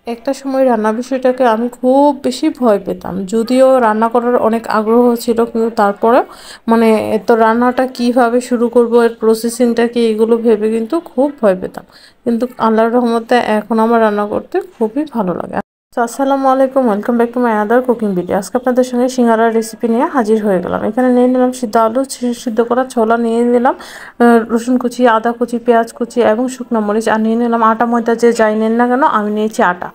একটা সময় রান্না বিষয়টাকে আমি খুব বেশি ভয় পেতাম, যদিও রান্না করার অনেক আগ্রহ ছিল, কিন্তু তারপরে মানে তো রান্নাটা কিভাবে শুরু করব, এর প্রসেসিংটা কি, এগুলো ভেবে কিন্তু খুব ভয় পেতাম। কিন্তু আল্লাহর রহমতে এখন আমার রান্না করতে খুবই ভালো লাগে। তো আসসালামু আলাইকুম, welcome back to my other cooking video. আজকে আপনাদের সঙ্গে সিঙ্গারার রেসিপি নিয়ে হাজির হয়ে গেলাম। এখানে নিয়ে নিলাম সিদ্ধ আলু, সিদ্ধ করা ছোলা নিয়ে নিলাম, রসুন কুচি, আদা কুচি, পেঁয়াজ কুচি এবং শুকনো মরিচ, আর নিয়ে নিলাম আটা ময়দা যে যাই নেন না কেন, আমি নিয়েছি আটা।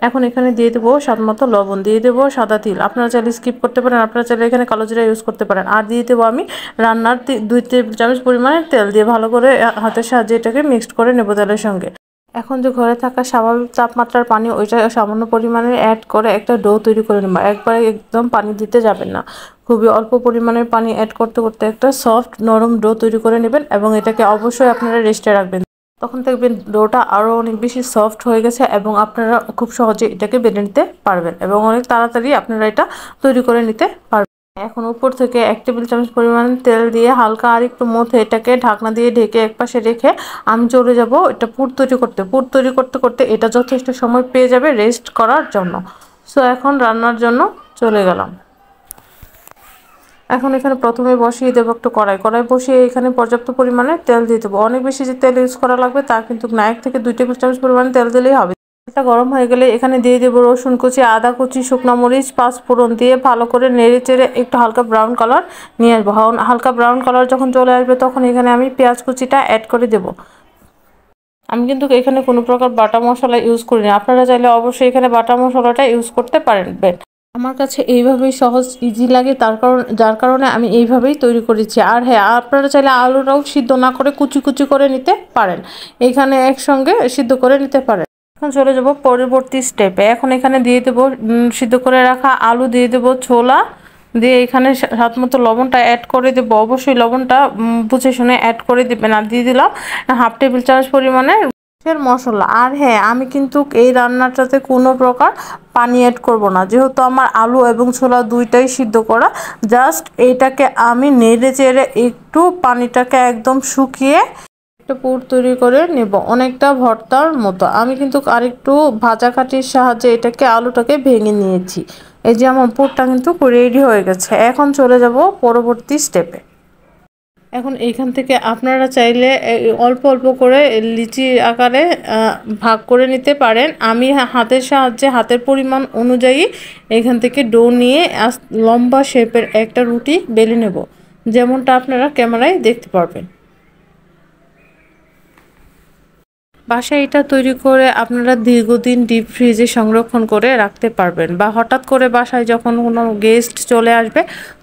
এখন এখানে দিয়ে দেবো স্বাদ মতো লবণ, দিয়ে দেবো সাদা তিল, আপনারা চাইলে স্কিপ করতে পারেন, আপনারা চাইলে এখানে কালো জিরা ইউজ করতে পারেন। আর দিয়ে দেবো আমি রান্নার 2 টেবিল চামচ পরিমাণে তেল, দিয়ে ভালো করে হাতের সাহায্যে এটাকে মিক্সড করে নেবো তেলের সঙ্গে। এখন যে ঘরে থাকা স্বাভাবিক তাপমাত্রার পানি, ওইটা সামান্য পরিমাণে অ্যাড করে একটা ডো তৈরি করে নেব। একবারে একদম পানি দিতে যাবেন না, খুবই অল্প পরিমাণের পানি অ্যাড করতে করতে একটা সফট নরম ডো তৈরি করে নেবেন, এবং এটাকে অবশ্যই আপনারা রেস্টে রাখবেন। তখন দেখবেন ডোটা আরও অনেক বেশি সফট হয়ে গেছে, এবং আপনারা খুব সহজে এটাকে বেটে নিতে পারবেন, এবং অনেক তাড়াতাড়ি আপনারা এটা তৈরি করে নিতে পারবেন। এখন উপর থেকে 1 টেবিল চামচ পরিমাণ তেল দিয়ে হালকা আর একটু মথে এটাকে ঢাকনা দিয়ে ঢেকে একপাশে রেখে আমি চলে যাব এটা পুর তৈরি করতে। পুর তৈরি করতে করতে এটা যথেষ্ট সময় পেয়ে যাবে রেস্ট করার জন্য। সো এখন রান্নার জন্য চলে গেলাম। এখন এখানে প্রথমে বসিয়ে দেবো একটু কড়াই বসিয়ে এখানে পর্যাপ্ত পরিমাণে তেল দিয়ে দেবো। অনেক বেশি যে তেল ইউজ করা লাগবে তা কিন্তু না, 1 থেকে 2 টেবিল চামচ পরিমাণে তেল দিলেই হবে। এটা গরম হয়ে গেলে এখানে দিয়ে দেবো রসুন কুচি, আদা কুচি, শুকনো মরিচ, পাঁচ ফোড়ন দিয়ে ভালো করে নেড়ে চেড়ে একটু হালকা ব্রাউন কালার নিয়ে আসবো। হালকা ব্রাউন কালার যখন চলে আসবে তখন এখানে আমি পেঁয়াজ কুচিটা অ্যাড করে দেবো। আমি কিন্তু এখানে কোনো প্রকার বাটা মশলা ইউজ করি না, আপনারা চাইলে অবশ্যই এখানে বাটা মশলাটা ইউজ করতে পারেন। আমার কাছে এইভাবেই সহজ ইজি লাগে, যার কারণে আমি এইভাবেই তৈরি করেছি। আর হ্যাঁ, আপনারা চাইলে আলুটাও সিদ্ধ না করে কুচি কুচি করে নিতে পারেন, এখানে একসঙ্গে সিদ্ধ করে নিতে পারেন। এখন চলে যাব পরবর্তী স্টেপে। এখন এখানে দিয়ে দেবো সিদ্ধ করে রাখা আলু, দিয়ে দেবো ছোলা, দিয়ে এখানে স্বাদ মতো লবণটা অ্যাড করে দেবো। অবশ্যই লবণটা বুঝে শুনে অ্যাড করে দেবেন। আর দিয়ে দিলাম 1/2 টেবিল চামচ পরিমাণে মশলা। আর হ্যাঁ, আমি কিন্তু এই রান্নাটাতে কোনো প্রকার পানি অ্যাড করব না, যেহেতু আমার আলু এবং ছোলা দুইটাই সিদ্ধ করা। জাস্ট এইটাকে আমি নেড়ে চেড়ে একটু পানিটাকে একদম শুকিয়ে একটা পুর তৈরি করে নেব, অনেকটা ভর্তার মতো। আমি কিন্তু আরেকটু ভাজা কাঠির সাহায্যে এটাকে আলুটাকে ভেঙে নিয়েছি। এই যে আমার পুরটা কিন্তু রেডি হয়ে গেছে। এখন চলে যাব পরবর্তী স্টেপে। এখন এইখান থেকে আপনারা চাইলে অল্প অল্প করে লিচি আকারে ভাগ করে নিতে পারেন। আমি হাতের সাহায্যে হাতের পরিমাণ অনুযায়ী এখান থেকে ডো নিয়ে লম্বা শেপের একটা রুটি বেলে নেব, যেমনটা আপনারা ক্যামেরায় দেখতে পারবেন। বাসায় এটা তৈরি করে আপনারা দীর্ঘদিন ডিপ ফ্রিজে সংরক্ষণ করে রাখতে পারবেন, বা হঠাৎ করে বাসায় যখন কোনো গেস্ট চলে আসবে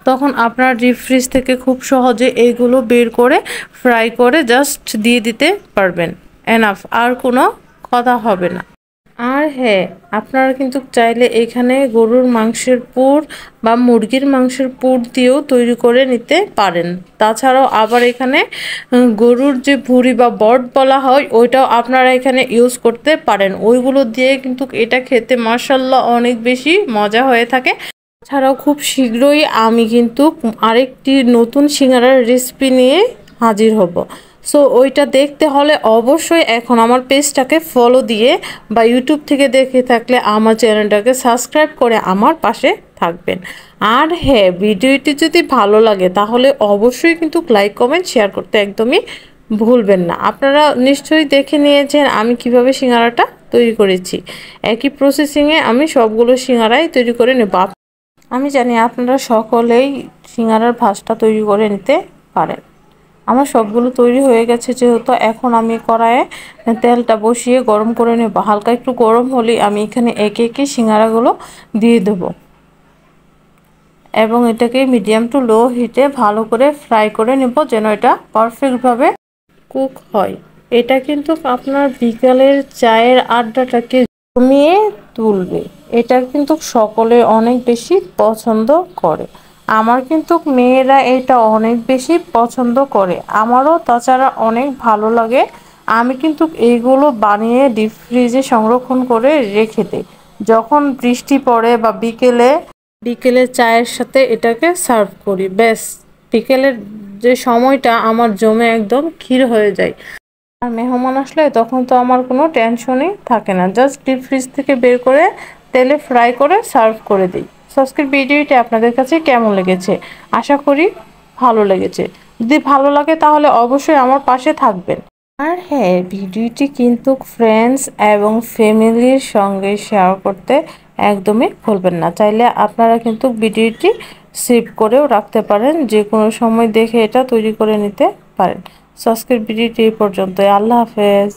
তখন আপনারা ডিপ ফ্রিজ থেকে খুব সহজে এইগুলো বের করে ফ্রাই করে জাস্ট দিয়ে দিতে পারবেন। এনাফ, আর কোনো কথা হবে না। আর হ্যাঁ, আপনারা কিন্তু চাইলে এখানে গরুর মাংসের পুর বা মুরগির মাংসের পুর দিয়েও তৈরি করে নিতে পারেন। তাছাড়াও আবার এখানে গরুর যে ভুঁড়ি বা বট বলা হয়, ওইটাও আপনারা এখানে ইউজ করতে পারেন। ওইগুলো দিয়ে কিন্তু এটা খেতে মাশাআল্লাহ অনেক বেশি মজা হয়ে থাকে। ছাড়াও খুব শীঘ্রই আমি কিন্তু আরেকটি নতুন সিঙ্গারার রেসিপি নিয়ে হাজির হব। সো ওইটা দেখতে হলে অবশ্যই এখন আমার পেজটাকে ফলো দিয়ে, বা ইউটিউব থেকে দেখে থাকলে আমার চ্যানেলটাকে সাবস্ক্রাইব করে আমার পাশে থাকবেন। আর হ্যাঁ, ভিডিওটি যদি ভালো লাগে তাহলে অবশ্যই কিন্তু লাইক কমেন্ট শেয়ার করতে একদমই ভুলবেন না। আপনারা নিশ্চয়ই দেখে নিয়েছেন আমি কিভাবে সিঙ্গারাটা তৈরি করেছি। একই প্রসেসিংয়ে আমি সবগুলো সিঙ্গারাই তৈরি করে নেব। আমি জানি আপনারা সকলেই সিঙ্গারার ভাঁজটা তৈরি করে নিতে পারেন। আমার সবগুলো তৈরি হয়ে গেছে, যেহেতু এখন আমি কড়াইয়ে তেলটা বসিয়ে গরম করে নেব। হালকা একটু গরম হলেই আমি এখানে একে একে সিঙ্গারাগুলো দিয়ে দেব, এবং এটাকে মিডিয়াম টু লো হিটে ভালো করে ফ্রাই করে নেব, যেন এটা পারফেক্টভাবে কুক হয়। এটা কিন্তু আপনার বিকালের চায়ের আড্ডাটাকে জমিয়ে তুলবে। এটা কিন্তু সকলে অনেক বেশি পছন্দ করে। আমার কিন্তু মেয়েরা এটা অনেক বেশি পছন্দ করে, আমারও তাছাড়া অনেক ভালো লাগে। আমি কিন্তু এইগুলো বানিয়ে ডিপ ফ্রিজে সংরক্ষণ করে রেখে দিই, যখন বৃষ্টি পড়ে বা বিকেলে চায়ের সাথে এটাকে সার্ভ করি। ব্যাস, বিকেলের যে সময়টা আমার জমে একদম ক্ষীর হয়ে যায়। আর মেহমান আসলে তখন তো আমার কোনো টেনশনই থাকে না, জাস্ট ডিপ ফ্রিজ থেকে বের করে তেলে ফ্রাই করে সার্ভ করে দিই। সো আজকের ভিডিওটি আপনাদের কাছে কেমন লেগেছে, আশা করি ভালো লেগেছে। যদি ভালো লাগে তাহলে অবশ্যই আমার পাশে থাকবেন। আর হ্যাঁ, ভিডিওটি কিন্তু ফ্রেন্ডস এবং ফ্যামিলির সঙ্গে শেয়ার করতে একদমই ভুলবেন না। চাইলে আপনারা কিন্তু ভিডিওটি সেভ করেও রাখতে পারেন, যে কোনো সময় দেখে এটা তৈরি করে নিতে পারেন। সো আজকের ভিডিওটি এই পর্যন্তই। আল্লাহ হাফেজ।